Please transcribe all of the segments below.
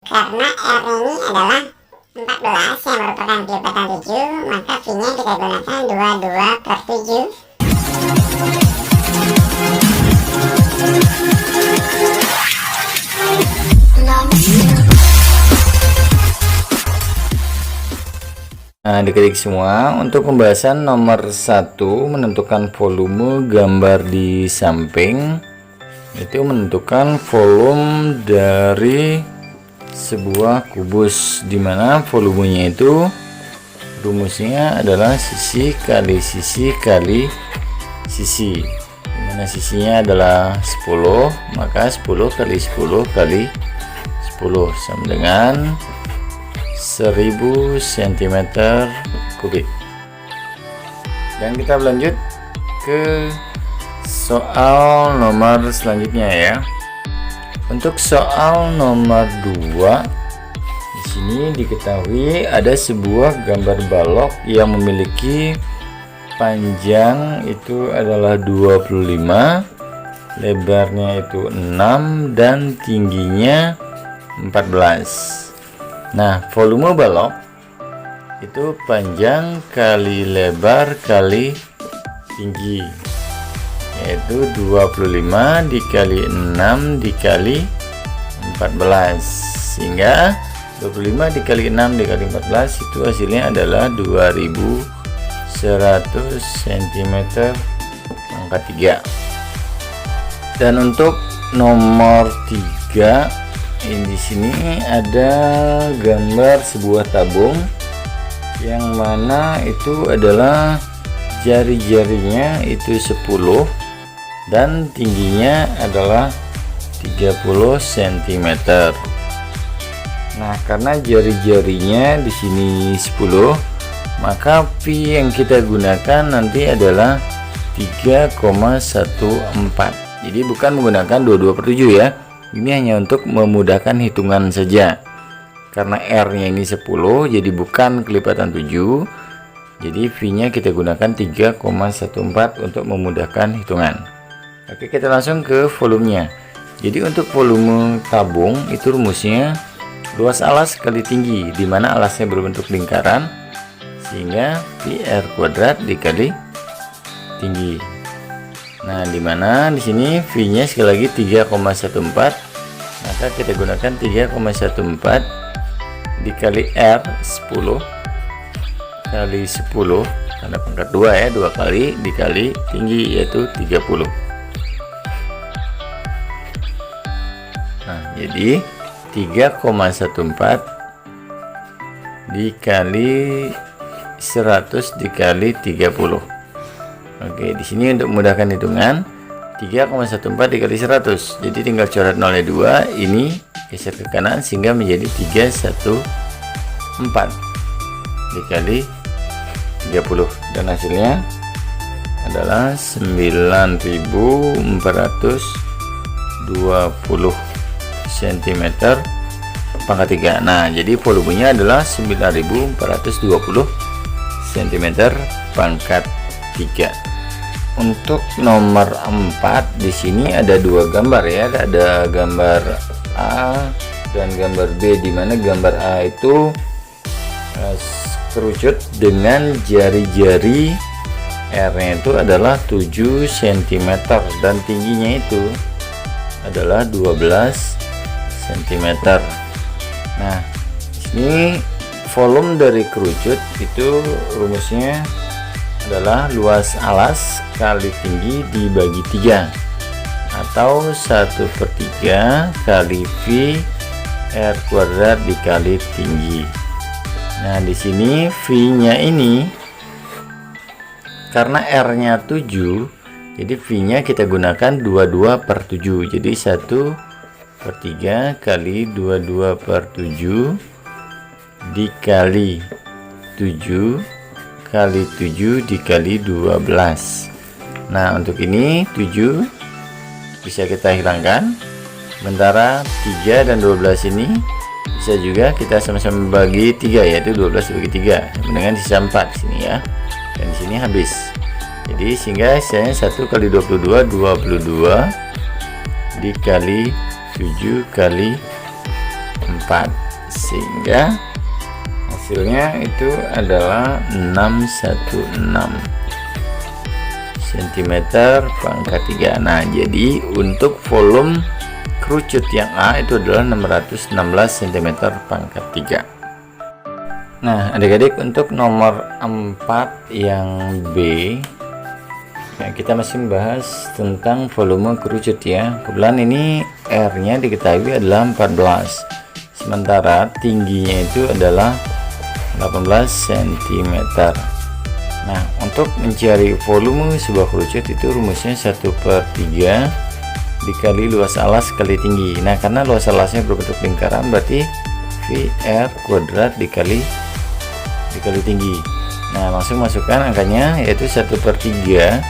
Karena R ini adalah 14 yang merupakan kelipatan 7, maka V-nya kita gunakan 22/7. Nah, adik-adik semua, untuk pembahasan nomor 1 menentukan volume gambar di samping, itu menentukan volume dari sebuah kubus, dimana volumenya itu rumusnya adalah sisi kali sisi kali sisi, dimana sisinya adalah 10, maka 10 kali 10 kali 10 sama dengan 1000 cm3. Dan kita berlanjut ke soal nomor selanjutnya ya. Untuk soal nomor 2, di sini diketahui ada sebuah gambar balok yang memiliki panjang itu adalah 25, lebarnya itu 6 dan tingginya 14. Nah, volume balok itu panjang kali lebar kali tinggi, yaitu 25 dikali 6 dikali 14, sehingga 25 dikali 6 dikali 14 itu hasilnya adalah 2100 cm angka 3. Dan untuk nomor 3, di sini ada gambar sebuah tabung yang mana itu adalah jari-jarinya itu 10 dan tingginya adalah 30 cm. Nah, karena jari-jarinya di sini 10, maka pi yang kita gunakan nanti adalah 3,14. Jadi bukan menggunakan 22/7 ya. Ini hanya untuk memudahkan hitungan saja. Karena R-nya ini 10, jadi bukan kelipatan 7. Jadi V-nya kita gunakan 3,14 untuk memudahkan hitungan. Oke, kita langsung ke volumenya. Jadi untuk volume tabung itu rumusnya luas alas kali tinggi, di mana alasnya berbentuk lingkaran, sehingga pi R kuadrat dikali tinggi. Nah, dimana di sini V-nya sekali lagi 3,14, maka kita gunakan 3,14 dikali R 10 kali 10 karena pangkat 2 ya, 2 kali dikali tinggi yaitu 30. Nah, jadi 3,14 dikali 100 dikali 30. Oke, di sini untuk memudahkan hitungan 3,14 dikali 100. Jadi tinggal coret 0 2, ini geser ke kanan sehingga menjadi 314 dikali 30, dan hasilnya adalah 9420 cm pangkat 3. Nah, jadi volumenya adalah 9420 cm pangkat 3. Untuk nomor 4 di sini ada dua gambar ya, ada gambar A dan gambar B, di mana gambar A itu kerucut dengan jari-jari R-nya itu adalah 7 cm dan tingginya itu adalah 12 cm. Nah, ini volume dari kerucut itu rumusnya adalah luas alas kali tinggi dibagi 3, atau 1/3 kali V R kuadrat dikali tinggi. Nah, di sini V-nya ini karena R-nya 7, jadi V-nya kita gunakan 22/7. Jadi 1/3 kali 22/7 dikali 7 kali 7 dikali 12. Nah, untuk ini 7 bisa kita hilangkan, sementara 3 dan 12 ini bisa juga kita sama-sama bagi 3, yaitu 12 bagi 3 dengan sisa 4 di sini ya, dan di sini habis. Jadi sehingga saya 1 kali 22 22 dikali 7 kali 4, sehingga hasilnya itu adalah 616 cm pangkat 3. Nah, jadi untuk volume kerucut yang A itu adalah 616 cm pangkat 3. Nah, adik-adik, untuk nomor 4 yang B, ya, kita masih membahas tentang volume kerucut ya. Kebetulan ini R nya diketahui adalah 14, sementara tingginya itu adalah 18 cm. Nah, untuk mencari volume sebuah kerucut itu rumusnya 1/3 dikali luas alas kali tinggi. Nah, karena luas alasnya berbentuk lingkaran, berarti VR kuadrat dikali tinggi. Nah, langsung masukkan angkanya, yaitu 1/3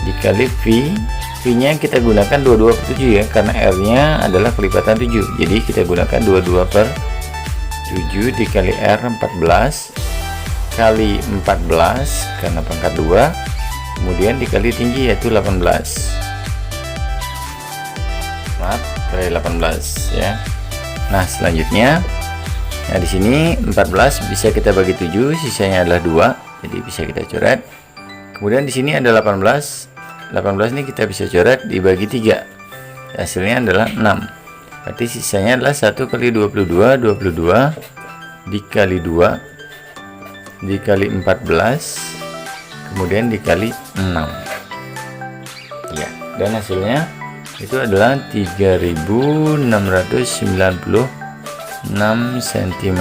dikali V. V nya kita gunakan 22/7 ya, karena R nya adalah kelipatan 7, jadi kita gunakan 22/7 dikali R 14 kali 14 karena pangkat 2, kemudian dikali tinggi yaitu 18. Maaf, kali 18 ya. Nah, selanjutnya, nah di sini 14 bisa kita bagi 7, sisanya adalah 2, jadi bisa kita coret. Kemudian di sini ada 18. 18 ini kita bisa coret dibagi 3. Hasilnya adalah 6. Berarti sisanya adalah 1 kali 22, 22 dikali 2 dikali 14, kemudian dikali 6 ya, dan hasilnya itu adalah 3696 cm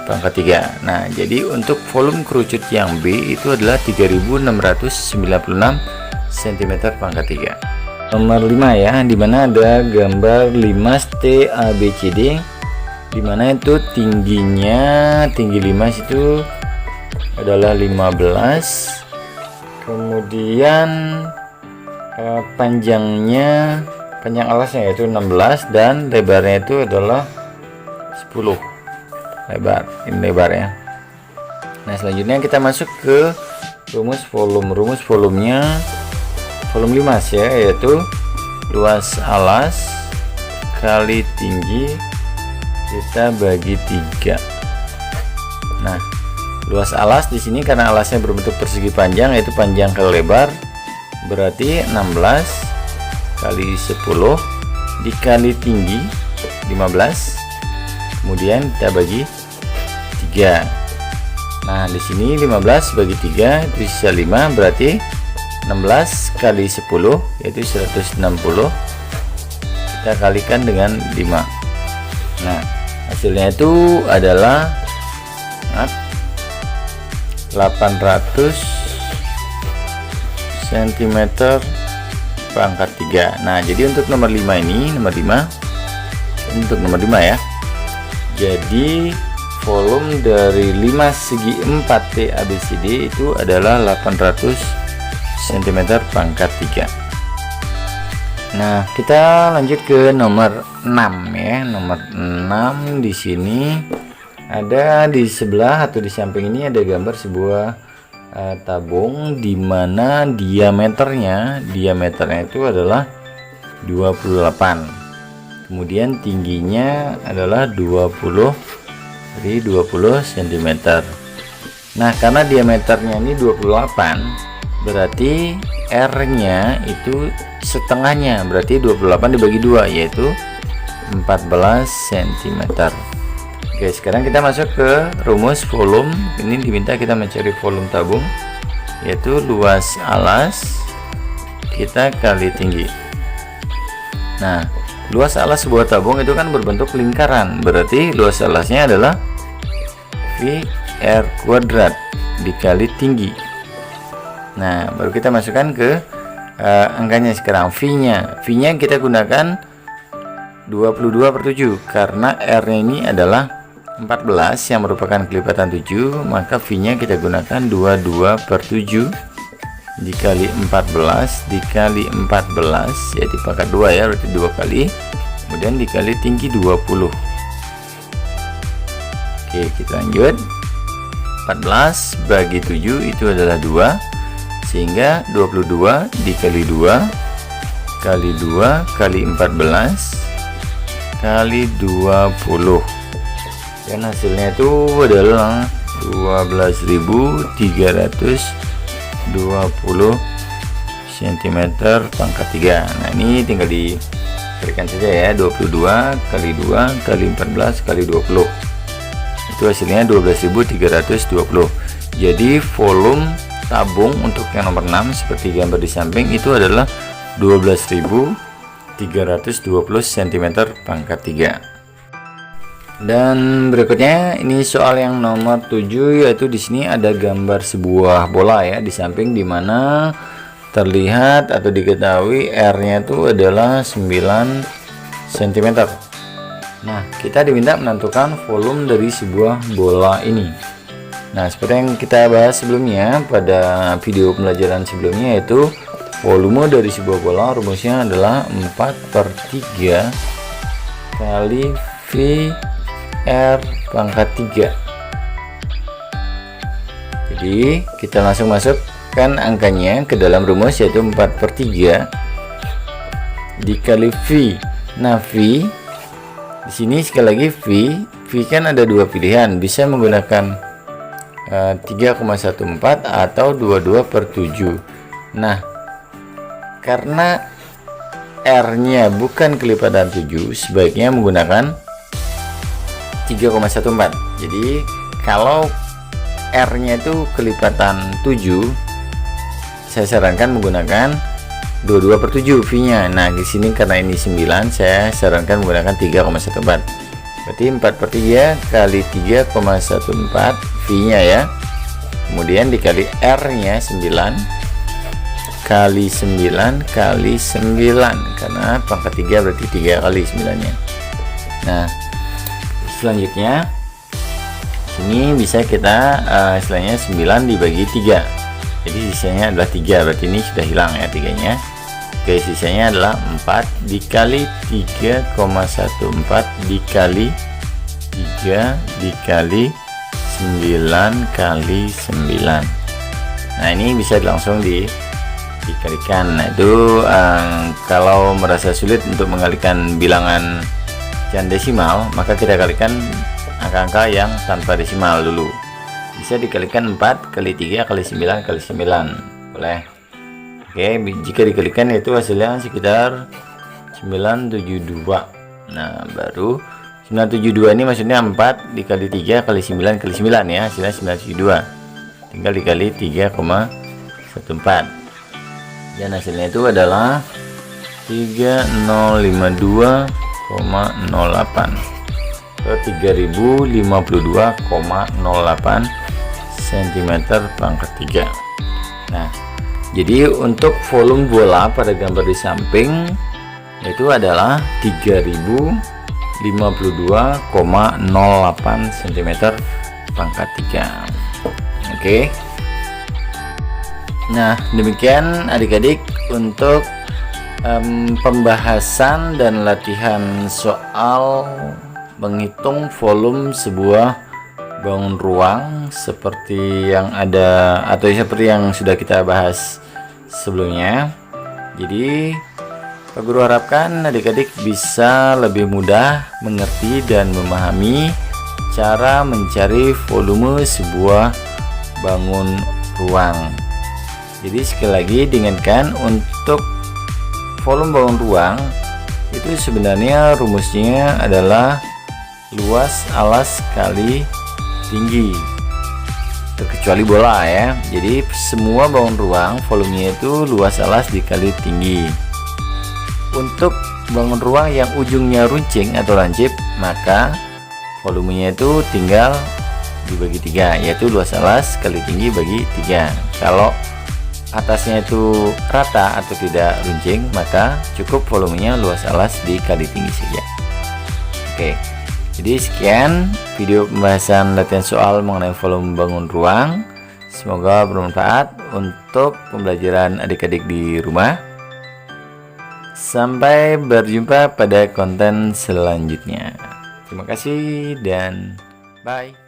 pangkat 3. Nah, jadi untuk volume kerucut yang B itu adalah 3696 cm pangkat 3. Nomor 5 ya, dimana ada gambar 5 T A B C D, dimana itu tinggi 5 itu adalah 15, kemudian panjang alasnya yaitu 16, dan lebarnya itu adalah 10 lebar, ini lebarnya. Nah, selanjutnya kita masuk ke rumus volumenya volume 5 ya, yaitu luas alas kali tinggi kita bagi 3. Nah, luas alas di sini karena alasnya berbentuk persegi panjang, yaitu panjang kali lebar, berarti 16 kali 10 dikali tinggi 15, kemudian kita bagi 3. Nah, di sini 15 bagi 3 itu sisa 5, berarti 16 kali 10 yaitu 160, kita kalikan dengan 5. Nah, hasilnya itu adalah 800 cm pangkat 3. Nah, jadi untuk nomor 5 ini, untuk nomor 5 ya. Jadi volume dari 5 segi 4 T ABCD itu adalah 800 cm pangkat 3. Nah, kita lanjut ke nomor 6 ya. Nomor 6 di sini ada di sebelah atau di samping ini ada gambar sebuah tabung, di mana diameternya itu adalah 28. Kemudian tingginya adalah 20 cm. Nah, karena diameternya ini 28, berarti R-nya itu setengahnya, berarti 28 dibagi 2 yaitu 14 cm. Oke, sekarang kita masuk ke rumus volume. Ini diminta kita mencari volume tabung, yaitu luas alas kita kali tinggi. Nah, luas alas sebuah tabung itu kan berbentuk lingkaran, berarti luas alasnya adalah VR kuadrat dikali tinggi. Nah, baru kita masukkan ke angkanya sekarang. V nya kita gunakan 22/7 karena R nya ini adalah 14 yang merupakan kelipatan 7, maka V nya kita gunakan 22/7 dikali 14 dikali 14 yaitu pangkat 2 ya, berarti 2 kali, kemudian dikali tinggi 20. Oke, kita lanjut. 14 bagi 7 itu adalah 2, sehingga 22 dikali 2 kali 2 kali 14 kali 20, dan hasilnya itu adalah 12.320 cm pangkat 3. Nah, ini tinggal dikalikan saja ya, 22 kali 2 kali 14 kali 20, itu hasilnya 12.320. Jadi volume tabung untuk yang nomor 6 seperti gambar di samping itu adalah 12.320 cm pangkat 3. Dan berikutnya ini soal yang nomor 7, yaitu di sini ada gambar sebuah bola ya di samping, dimana terlihat atau diketahui R-nya itu adalah 9 cm. Nah, kita diminta menentukan volume dari sebuah bola ini. Nah, seperti yang kita bahas sebelumnya pada video pembelajaran sebelumnya, yaitu volume dari sebuah bola rumusnya adalah 4/3 kali V R pangkat 3. Jadi kita langsung masukkan angkanya ke dalam rumus, yaitu 4/3 dikali V. Nah, V di sini sekali lagi V kan ada dua pilihan, bisa menggunakan 3,14 atau 22/7. Nah, karena R-nya bukan kelipatan 7, sebaiknya menggunakan 3,14. Jadi kalau R-nya itu kelipatan 7, saya sarankan menggunakan 22/7 V-nya. Nah, di sini karena ini 9, saya sarankan menggunakan 3,14. Berarti 4/3 kali 3,14 V-nya ya. Kemudian dikali R-nya 9 kali 9 kali 9, karena pangkat 3 berarti 3 kali 9-nya. Nah, selanjutnya sini bisa kita istilahnya 9 dibagi 3, jadi sisanya adalah 3, berarti ini sudah hilang ya 3-nya. Oke, sisanya adalah 4 dikali 3,14 dikali 3 dikali 9 kali 9. Nah, ini bisa langsung dikalikan. Nah, itu kalau merasa sulit untuk menggalikan bilangan dan desimal, maka kita kalikan angka-angka yang tanpa desimal dulu. Bisa dikalikan 4 kali 3 kali 9 kali 9, boleh. Oke, jika dikalikan itu hasilnya sekitar 972. Nah, baru 972 ini maksudnya 4 dikali 3 kali 9 kali 9 ya, hasilnya 972. Tinggal dikali 3,14, dan hasilnya itu adalah 3052,08 atau 3052,08 cm pangkat 3. Nah, jadi untuk volume bola pada gambar di samping itu adalah 3052,08 cm pangkat 3. Oke. Nah, demikian adik-adik untuk pembahasan dan latihan soal menghitung volume sebuah bangun ruang seperti yang ada atau seperti yang sudah kita bahas sebelumnya. Jadi Pak Guru harapkan adik-adik bisa lebih mudah mengerti dan memahami cara mencari volume sebuah bangun ruang. Jadi sekali lagi diingatkan, untuk volume bangun ruang itu sebenarnya rumusnya adalah luas alas kali tinggi, terkecuali bola ya. Jadi semua bangun ruang volumenya itu luas alas dikali tinggi. Untuk bangun ruang yang ujungnya runcing atau lancip, maka volumenya itu tinggal dibagi 3, yaitu luas alas kali tinggi bagi 3. Kalau atasnya itu rata atau tidak runcing, maka cukup volumenya luas alas dikali tinggi saja. Oke, jadi sekian video pembahasan latihan soal mengenai volume bangun ruang. Semoga bermanfaat untuk pembelajaran adik-adik di rumah. Sampai berjumpa pada konten selanjutnya. Terima kasih dan bye.